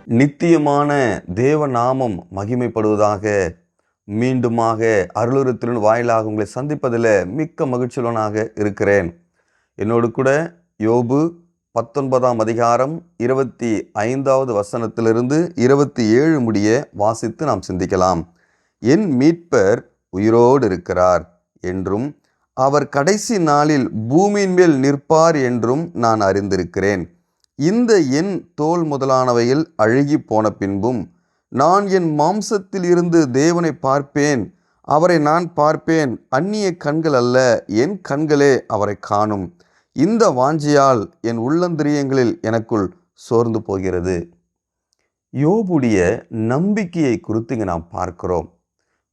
நித்தியமான தேவ நாமம் மகிமைப்படுவதாக. மீண்டுமாக அருளுருத்தின் வாயிலாக உங்களை சந்திப்பதில் மிக்க மகிழ்ச்சியுள்ளவனாக இருக்கிறேன். என்னோடு கூட யோபு 19ஆம் அதிகாரம் 25வது வசனத்திலிருந்து 27 முடிய வாசித்து நாம் சிந்திக்கலாம். என் மீட்பர் உயிரோடு இருக்கிறார் என்றும் அவர் கடைசி நாளில் பூமியின் மேல் நிற்பார் என்றும் நான் அறிந்திருக்கிறேன். இந்த என் தோல் முதலானவையில் அழுகி போன பின்பும் நான் என் மாம்சத்தில் இருந்து தேவனை பார்ப்பேன், அவரை நான் பார்ப்பேன். அந்நிய கண்கள் அல்ல, என் கண்களே அவரை காணும். இந்த வாஞ்சையால் என் உள்ளந்திரியங்களில் எனக்குள் சோர்ந்து போகிறது. யோபுடைய நம்பிக்கையை குறித்து இங்கே நாம் பார்க்கிறோம்.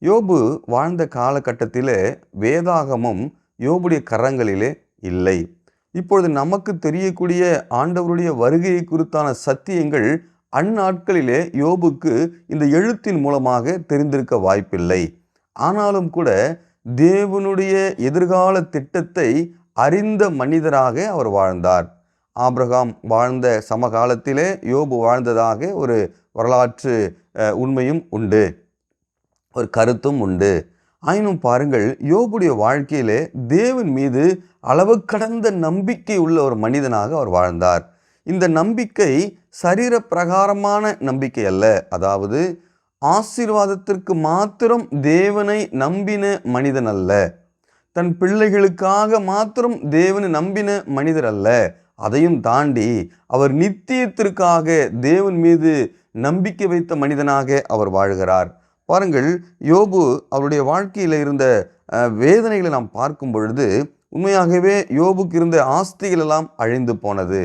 யோபு வாழ்ந்த காலகட்டத்திலே வேதாகமம் யோபுடைய கரங்களிலே இல்லை. இப்பொழுது நமக்கு தெரியக்கூடிய ஆண்டவருடைய வருகையை குறித்தான சத்தியங்கள் அந்நாட்களிலே யோபுக்கு இந்த எழுத்தின் மூலமாக தெரிந்திருக்க வாய்ப்பில்லை. ஆனாலும் கூட தேவனுடைய எதிர்கால திட்டத்தை அறிந்த மனிதராக அவர் வாழ்ந்தார். ஆபிரகாம் வாழ்ந்த சமகாலத்திலே யோபு வாழ்ந்ததாக ஒரு வரலாற்று உண்மையும் உண்டு, ஒரு கருத்தும் உண்டு. ஆயினும் பாருங்கள், யோபுடைய வாழ்க்கையிலே தேவன் மீது அளவு கடந்த நம்பிக்கை உள்ள ஒரு மனிதனாக அவர் வாழ்ந்தார். இந்த நம்பிக்கை சரீர பிரகாரமான நம்பிக்கை அல்ல. அதாவது ஆசீர்வாதத்திற்கு மாத்திரம் தேவனை நம்பின மனிதன் அல்ல, தன் பிள்ளைகளுக்காக மாத்திரம் தேவனை நம்பின மனிதர் அல்ல. அதையும் தாண்டி அவர் நித்தியத்திற்காக தேவன் மீது நம்பிக்கை வைத்த மனிதனாக அவர் வாழ்கிறார். பாருங்கள், யோபு அவருடைய வாழ்க்கையில் இருந்த வேதனைகளை நாம் பார்க்கும் பொழுது உண்மையாகவே யோபுக்கு இருந்த ஆஸ்திகள் எல்லாம் அழிந்து போனது,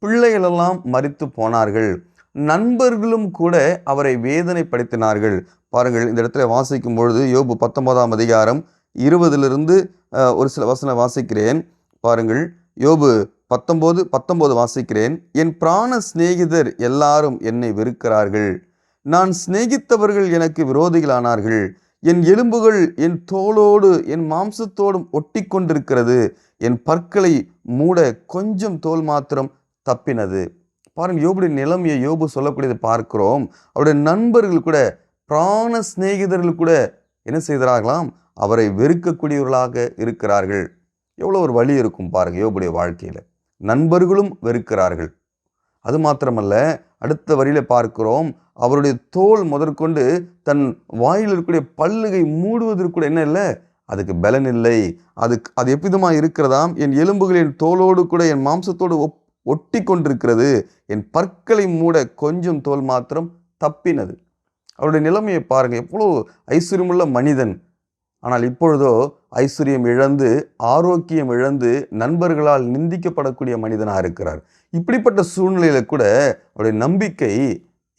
பிள்ளைகள் எல்லாம் மரித்து போனார்கள், நண்பர்களும் கூட அவரை வேதனைப்படுத்தினார்கள். பாருங்கள், இந்த இடத்துல வாசிக்கும் பொழுது யோபு 19ஆம் அதிகாரம் 20லிருந்து ஒரு சில வசனம் வாசிக்கிறேன். பாருங்கள், யோபு 19 வாசிக்கிறேன். என் பிராண சிநேகிதர் எல்லாரும் என்னை வெறுக்கிறார்கள், நான் சிநேகித்தவர்கள் எனக்கு விரோதிகளானார்கள். என் எலும்புகள் என் தோளோடு என் மாம்சத்தோடும் ஒட்டி கொண்டிருக்கிறது, என் பற்களை மூட கொஞ்சம் தோல் மாத்திரம் தப்பினது. பாருங்கள், யோபுடைய நிலைமையை யோபு சொல்லக்கூடியதை பார்க்கிறோம். அவருடைய நண்பர்கள் கூட, பிராண சிநேகிதர்கள் கூட என்ன செய்கிறார்களாம்? அவரை வெறுக்கக்கூடியவர்களாக இருக்கிறார்கள். எவ்வளோ ஒரு வழி இருக்கும் பாருங்க யோபுடைய வாழ்க்கையில். நண்பர்களும் வெறுக்கிறார்கள். அது மாத்திரமல்ல, அடுத்த வரியில பார்க்கிறோம், அவருடைய தோல் முதற்கொண்டு தன் வாயில் இருக்கக்கூடிய பல்லுகை மூடுவதற்கு கூட என்ன இல்லை, அதுக்கு பலன் இல்லை. அது எவ்விதமாக இருக்கிறதாம்? என் எலும்புகள் என் தோலோடு கூட என் மாம்சத்தோடு ஒட்டி கொண்டிருக்கிறது, என் பற்களை மூட கொஞ்சம் தோல் மாத்திரம் தப்பினது. அவருடைய நிலைமையை பாருங்க, எவ்வளோ ஐஸ்வர்யமுள்ள மனிதன். ஆனால் இப்பொழுதோ ஐஸ்வர்யம் இழந்து, ஆரோக்கியம் இழந்து, நண்பர்களால் நிந்திக்கப்படக்கூடிய மனிதனாக இருக்கிறார். இப்படிப்பட்ட சூழ்நிலையில கூட அவருடைய நம்பிக்கை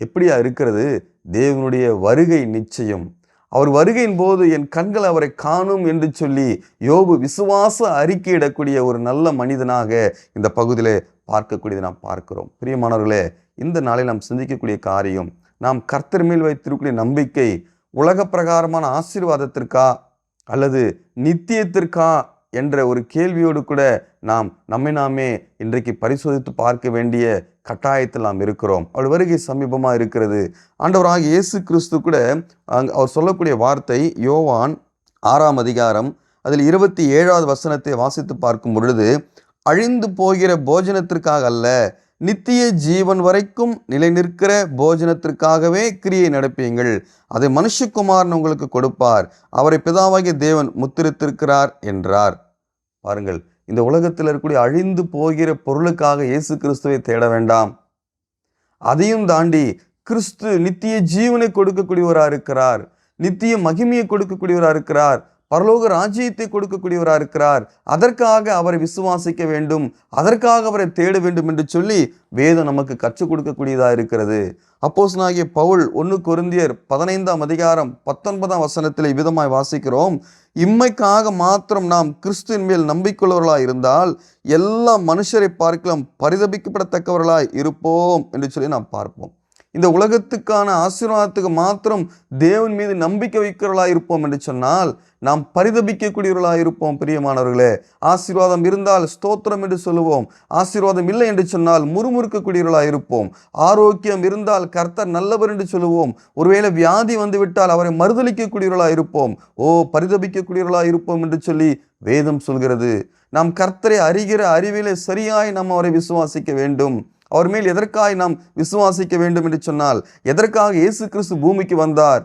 எப்படியா இருக்கிறது? தேவனுடைய வருகை நிச்சயம், அவர் வருகையின் போது என் கண்கள் அவரை காணும் என்று சொல்லி யோபு விசுவாச அறிக்கையிடக்கூடிய ஒரு நல்ல மனிதனாக இந்த பகுதியிலே பார்க்கக்கூடியதை நாம் பார்க்கிறோம். பிரியமானவர்களே, இந்த நாளில் நாம் சிந்திக்கக்கூடிய காரியம், நாம் கர்த்தர் மேல் வைத்திருக்கக்கூடிய நம்பிக்கை உலக பிரகாரமான ஆசீர்வாதத்திற்கா அல்லது நித்தியத்திற்கா என்ற ஒரு கேள்வியோடு கூட நாம் நம்மை நாமே இன்றைக்கு பரிசோதித்து பார்க்க வேண்டிய கட்டாயத்தில் நாம் இருக்கிறோம். அவர் வருகை சமீபமாக இருக்கிறது. ஆண்டவராகிய இயேசு கிறிஸ்து கூட அவர் சொல்லக்கூடிய வார்த்தை யோவான் 6ஆம் அதிகாரம் அதில் 27வது வசனத்தை வாசித்து பார்க்கும் பொழுது, அழிந்து போகிற போஜனத்திற்காக அல்ல, நித்திய ஜீவன் வரைக்கும் நிலை நிற்கிற போஜனத்திற்காகவே கிரியை நடப்பீங்கள், அதை மனுஷகுமாரன் உங்களுக்கு கொடுப்பார், அவரை பிதாவாகிய தேவன் முத்திரித்திருக்கிறார் என்றார். பாருங்கள், இந்த உலகத்தில் இருக்கக்கூடிய அழிந்து போகிற பொருளுக்காக இயேசு கிறிஸ்துவை தேட வேண்டாம். அதையும் தாண்டி கிறிஸ்து நித்திய ஜீவனை கொடுக்கக்கூடியவராக இருக்கிறார், நித்திய மகிமையை கொடுக்கக்கூடியவராக இருக்கிறார், பரலோக ராஜ்யத்தை கொடுக்கக்கூடியவராக இருக்கிறார். அதற்காக அவரை விசுவாசிக்க வேண்டும், அதற்காக அவரை தேட வேண்டும் என்று சொல்லி வேதம் நமக்கு கற்றுக் கொடுக்கக்கூடியதாக இருக்கிறது. அப்போஸ்தலனாகிய பவுல் 1 கொரிந்தியர் 15ஆம் அதிகாரம் 19ஆம் வசனத்தில் விதமாய் வாசிக்கிறோம், இம்மைக்காக மாத்திரம் நாம் கிறிஸ்துவின் மேல் நம்பிக்கையுள்ளவர்களாய் இருந்தால் எல்லா மனுஷரை பார்க்கலாம் பரிதபிக்கப்படத்தக்கவர்களாய் இருப்போம் என்று சொல்லி நாம் பார்ப்போம். இந்த உலகத்துக்கான ஆசீர்வாதத்துக்கு மாத்திரம் தேவன் மீது நம்பிக்கை வைக்கிறவர்களாக இருப்போம் என்று சொன்னால் நாம் பரிதபிக்கக்கூடியவர்களாக இருப்போம். பிரியமானவர்களே, ஆசீர்வாதம் இருந்தால் ஸ்தோத்திரம் என்று சொல்லுவோம். ஆசீர்வாதம் இல்லை என்று சொன்னால் முறுமுறுக்கக்கூடியவர்களாக இருப்போம். ஆரோக்கியம் இருந்தால் கர்த்தர் நல்லவர் என்று சொல்லுவோம். ஒருவேளை வியாதி வந்துவிட்டால் அவரை மறுதலிக்கக்கூடியவர்களாக இருப்போம். பரிதபிக்கக்கூடியவர்களாக இருப்போம் என்று சொல்லி வேதம் சொல்கிறது. நாம் கர்த்தரை அறிகிற அறிவிலே சரியாய் நாம் அவரை விசுவாசிக்க வேண்டும். அவர் மேல் எதற்காக நாம் விசுவாசிக்க வேண்டும் என்று சொன்னால், எதற்காக இயேசு கிறிஸ்து பூமிக்கு வந்தார்?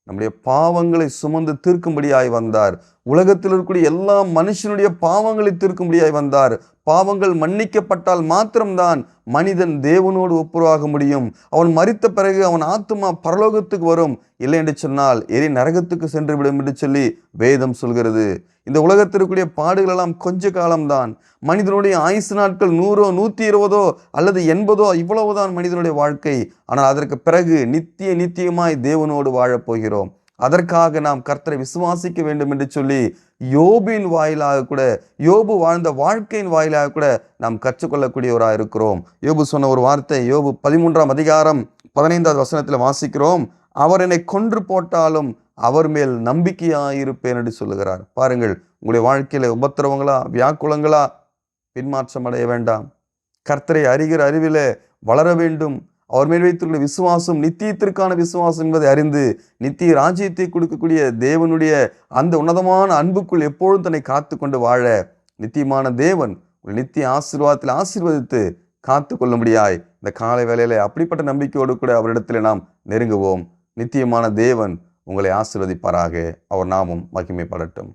நம்முடைய பாவங்களை சுமந்து தீர்க்கும்படியாய் வந்தார். உலகத்தில் இருக்கக்கூடிய எல்லா மனுஷனுடைய பாவங்களை தீர்க்கும்படியாய் வந்தார். பாவங்கள் மன்னிக்கப்பட்டால் மாத்திரம்தான் மனிதன் தேவனோடு ஒப்புரவாக முடியும். அவன் மரித்த பிறகு அவன் ஆத்துமா பரலோகத்துக்கு வரும். இல்லை என்று சொன்னால் எரி நரகத்துக்கு சென்று விடும் என்று சொல்லி வேதம் சொல்கிறது. இந்த உலகத்திற்குரிய பாடுகள் எல்லாம் கொஞ்ச காலம்தான். மனிதனுடைய ஆயுசு நாட்கள் 100 120 அல்லது 80 இவ்வளவுதான் மனிதனுடைய வாழ்க்கை. ஆனால் அதற்கு பிறகு நித்தியமாய் தேவனோடு வாழப்போகிறோம். அதற்காக நாம் கர்த்தரை விசுவாசிக்க வேண்டும் என்று சொல்லி யோபின் வாயிலாக கூட, யோபு வாழ்ந்த வாழ்க்கையின் வாயிலாக கூட நாம் கற்றுக்கொள்ளக்கூடியவராக இருக்கிறோம். யோபு சொன்ன ஒரு வார்த்தை, யோபு 13ஆம் அதிகாரம் 15வது வசனத்தில் வாசிக்கிறோம். அவர் என்னை கொன்று போட்டாலும் அவர் மேல் நம்பிக்கையாயிருப்பேன் என்று சொல்லுகிறார். பாருங்கள், உங்களுடைய வாழ்க்கையில உபத்திரவங்களா, வியாக்குலங்களா, பின்மாற்றம் அடைய வேண்டாம். கர்த்தரை அறிகிற அறிவில வளர வேண்டும். அவர் மேல் வைத்துள்ள விசுவாசம் நித்தியத்திற்கான விசுவாசம் என்பதை அறிந்து நித்திய ராஜ்யத்தை கொடுக்கக்கூடிய தேவனுடைய அந்த உன்னதமான அன்புக்குள் எப்பொழுதும் தன்னை காத்து கொண்டு வாழ நித்தியமான தேவன் நித்திய ஆசீர்வாதத்தில் ஆசீர்வதித்து காத்து கொள்ளும்படியாய் இந்த காலை வேளையில அப்படிப்பட்ட நம்பிக்கையோடு கூட அவரிடத்தில் நாம் நெருங்குவோம். நித்தியமான தேவன் உங்களை ஆசீர்வதிப்பாராக. அவர் நாமம் மகிமைப்படட்டும்.